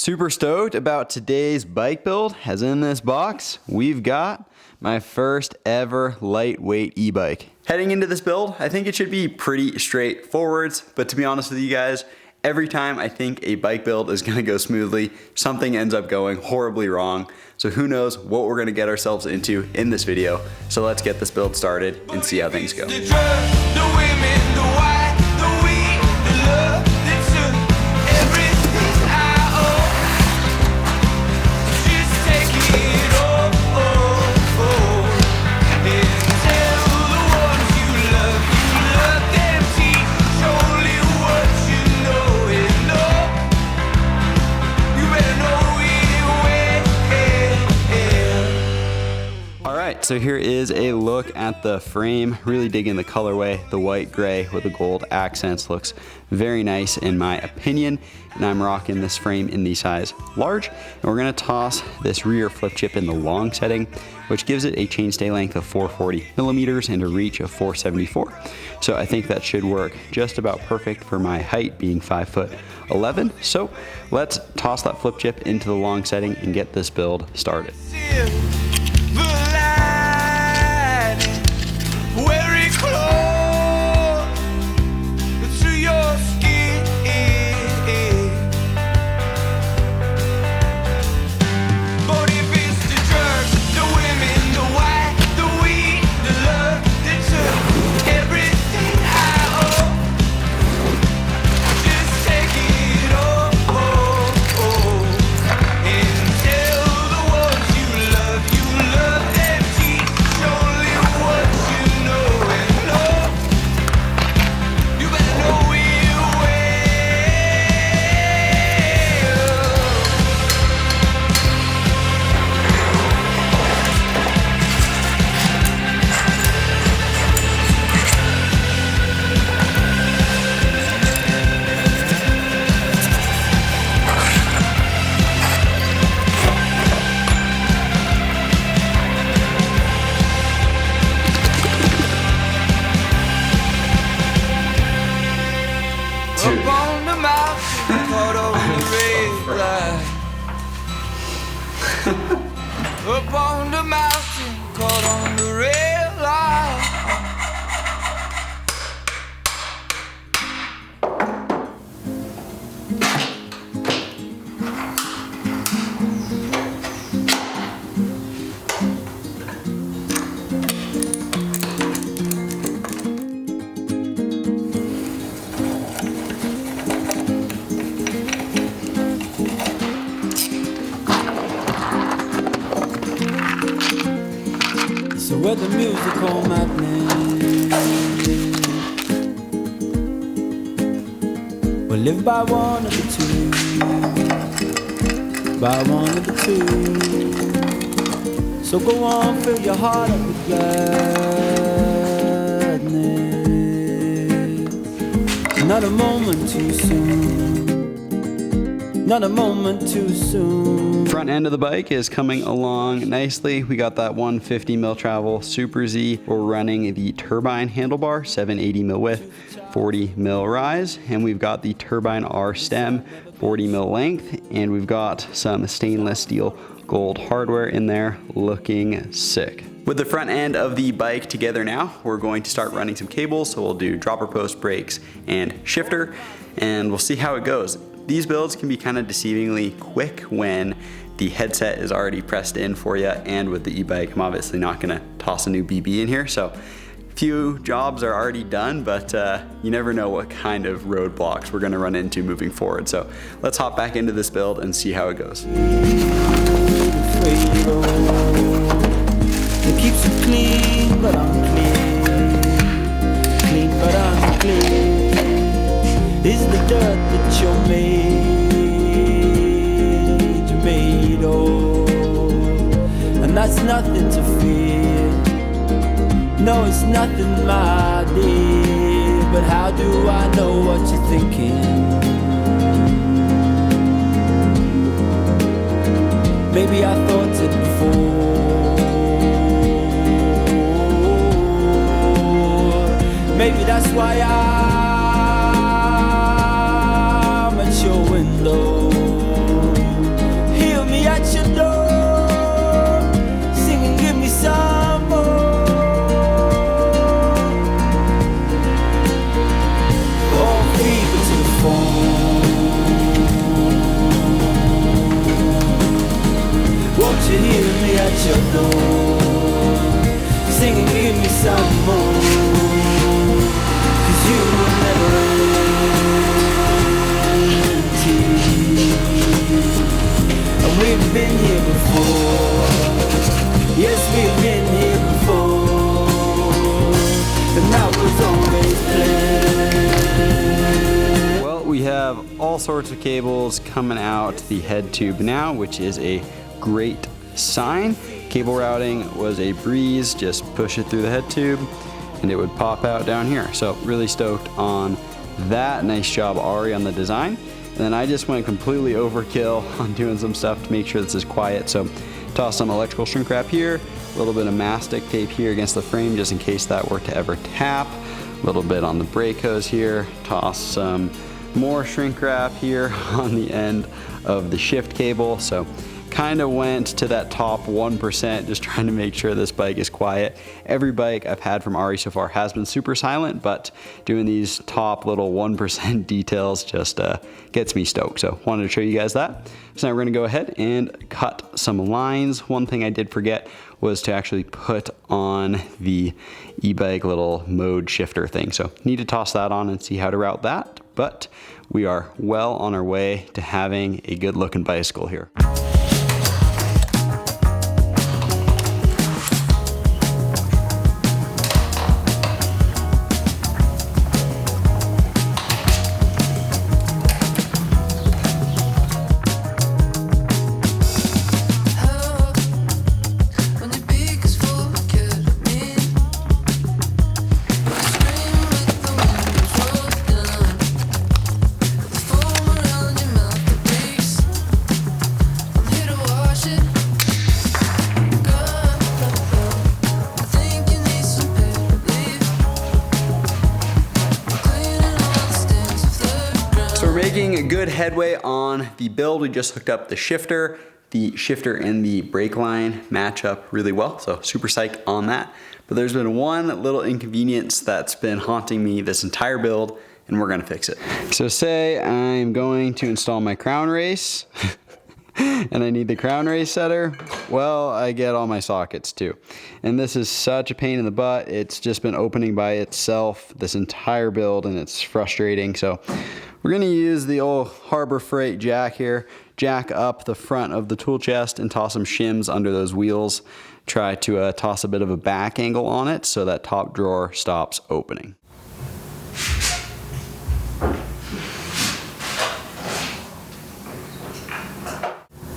Super stoked about today's bike build, as in this box, we've got my first ever lightweight e-bike. Heading into this build, I think it should be pretty straightforward, but to be honest with you guys, every time I think a bike build is gonna go smoothly, something ends up going horribly wrong. So who knows what we're gonna get ourselves into in this video. So let's get this build started and see how things go. So here is a look at the frame. Really digging the colorway. The white gray with the gold accents looks very nice in my opinion. And I'm rocking this frame in the size large. And we're gonna toss this rear flip chip in the long setting, which gives it a chainstay length of 440 millimeters and a reach of 474. So I think that should work just about perfect for my height being 5'11". So let's toss that flip chip into the long setting and get this build started. Up on the mountain, caught on the red light. So with the musical madness, we'll live by one of the two, by one of the two. So go on, fill your heart up with gladness. Not a moment too soon, not a moment too soon. Front end of the bike is coming along nicely. We got that 150 mil travel Super Z. We're running the turbine handlebar, 780 mil width, 40 mil rise, and we've got the turbine R stem, 40 mil length, and we've got some stainless steel gold hardware in there, looking sick. With the front end of the bike together now, we're going to start running some cables. So we'll do dropper post, brakes, and shifter, and we'll see how it goes. These builds can be kind of deceivingly quick when the headset is already pressed in for you, and with the e-bike, I'm obviously not gonna toss a new BB in here, so a few jobs are already done, but you never know what kind of roadblocks we're gonna run into moving forward. So let's hop back into this build and see how it goes. It keeps you clean, but I'm clean. Clean, but I'm clean. Is the dirt that you're made of, and that's nothing to fear. No, it's nothing, my dear. But how do I know what you're thinking? Maybe I thought it before. Maybe that's why I'm at your window. before. Yes, we've been here before, and that was always planned. Well, we have all sorts of cables coming out the head tube now, which is a great sign. Cable routing was a breeze, just push it through the head tube and it would pop out down here. So really stoked on that. Nice job, Ari, on the design. And then I just went completely overkill on doing some stuff to make sure this is quiet. So toss some electrical shrink wrap here, a little bit of mastic tape here against the frame just in case that were to ever tap, a little bit on the brake hose here, toss some more shrink wrap here on the end of the shift cable. So kind of went to that top 1%, just trying to make sure this bike is quiet. Every bike I've had from Ari so far has been super silent, but doing these top little 1% details just gets me stoked. So wanted to show you guys that. So now we're gonna go ahead and cut some lines. One thing I did forget was to actually put on the e-bike little mode shifter thing. So need to toss that on and see how to route that, but we are well on our way to having a good looking bicycle here. Making a good headway on the build. We just hooked up the shifter. The shifter and the brake line match up really well, so super psyched on that. But there's been one little inconvenience that's been haunting me this entire build, and we're gonna fix it. So say I'm going to install my crown race and I need the crown race setter. Well, I get all my sockets too. And this is such a pain in the butt. It's just been opening by itself this entire build, and it's frustrating. So we're gonna use the old Harbor Freight jack here, jack up the front of the tool chest and toss some shims under those wheels. Try to toss a bit of a back angle on it so that top drawer stops opening.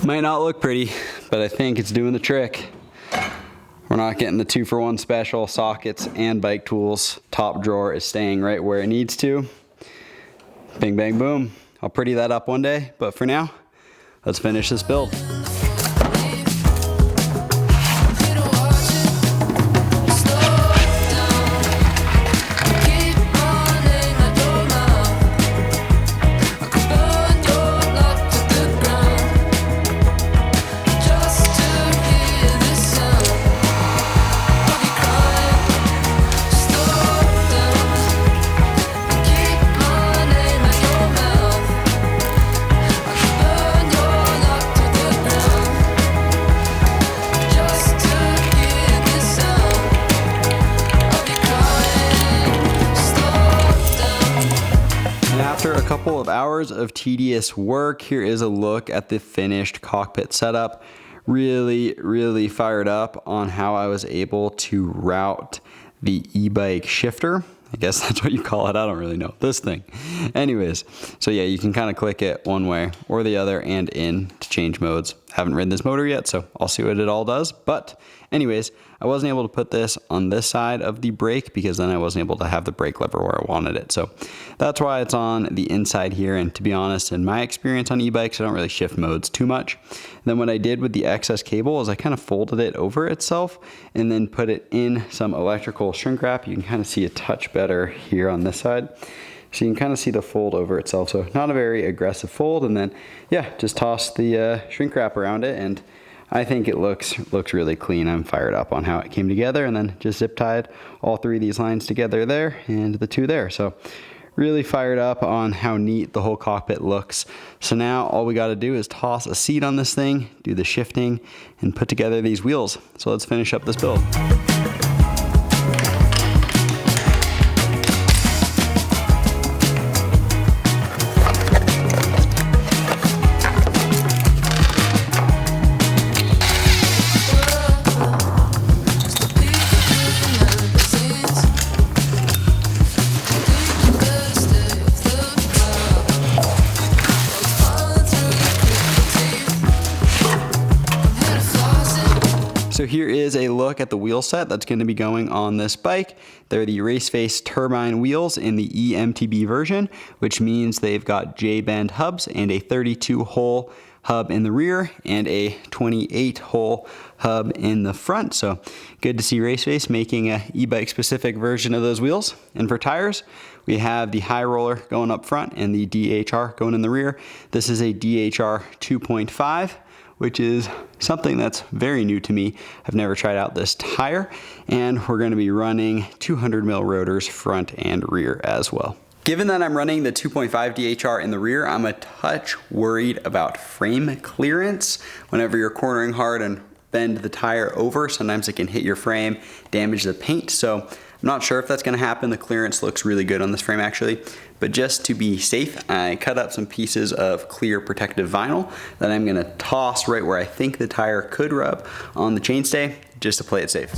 Might not look pretty, but I think it's doing the trick. We're not getting the 2-for-1 special, sockets and bike tools. Top drawer is staying right where it needs to. Bing, bang, boom. I'll pretty that up one day, but for now, let's finish this build. After a couple of hours of tedious work, here is a look at the finished cockpit setup. Really fired up on how I was able to route the e-bike shifter. I guess that's what you call it. I don't really know. This thing. Anyways, so yeah, you can kind of click it one way or the other and in to change modes. Haven't ridden this motor yet, so I'll see what it all does. But anyways, I wasn't able to put this on this side of the brake because then I wasn't able to have the brake lever where I wanted it. So that's why it's on the inside here. And to be honest, in my experience on e-bikes, I don't really shift modes too much. And then what I did with the excess cable is I kind of folded it over itself and then put it in some electrical shrink wrap. You can kind of see a touch better here on this side. So you can kind of see the fold over itself. So not a very aggressive fold. And then, yeah, just toss the shrink wrap around it, and I think it looks really clean. I'm fired up on how it came together, and then just zip tied all 3 of these lines together there and the 2 there. So really fired up on how neat the whole cockpit looks. So now all we got to do is toss a seat on this thing, do the shifting, and put together these wheels. So let's finish up this build. So here is a look at the wheel set that's going to be going on this bike. They're the race face turbine wheels in the EMTB version, which means they've got J-bend hubs and a 32-hole hub in the rear and a 28-hole hub in the front. So good to see Race Face making a e-bike specific version of those wheels. And for tires, we have the high roller going up front and the DHR going in the rear. This is a DHR 2.5. which is something that's very new to me. I've never tried out this tire, and we're gonna be running 200 mil rotors front and rear as well. Given that I'm running the 2.5 DHR in the rear, I'm a touch worried about frame clearance. Whenever you're cornering hard and bend the tire over, sometimes it can hit your frame, damage the paint. So I'm not sure if that's gonna happen. The clearance looks really good on this frame actually. But just to be safe, I cut up some pieces of clear protective vinyl that I'm gonna toss right where I think the tire could rub on the chainstay, just to play it safe.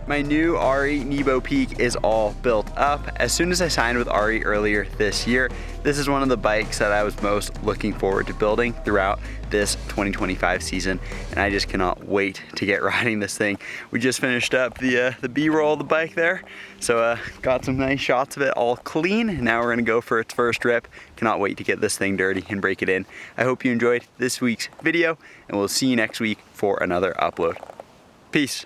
My new Ari Nebo Peak is all built up. As soon as I signed with Ari earlier this year, this is one of the bikes that I was most looking forward to building throughout this 2025 season, and I just cannot wait to get riding this thing. We just finished up the B-roll of the bike there, so got some nice shots of it all clean. Now we're gonna go for its first rip. Cannot wait to get this thing dirty and break it in. I hope you enjoyed this week's video, and we'll see you next week for another upload. Peace.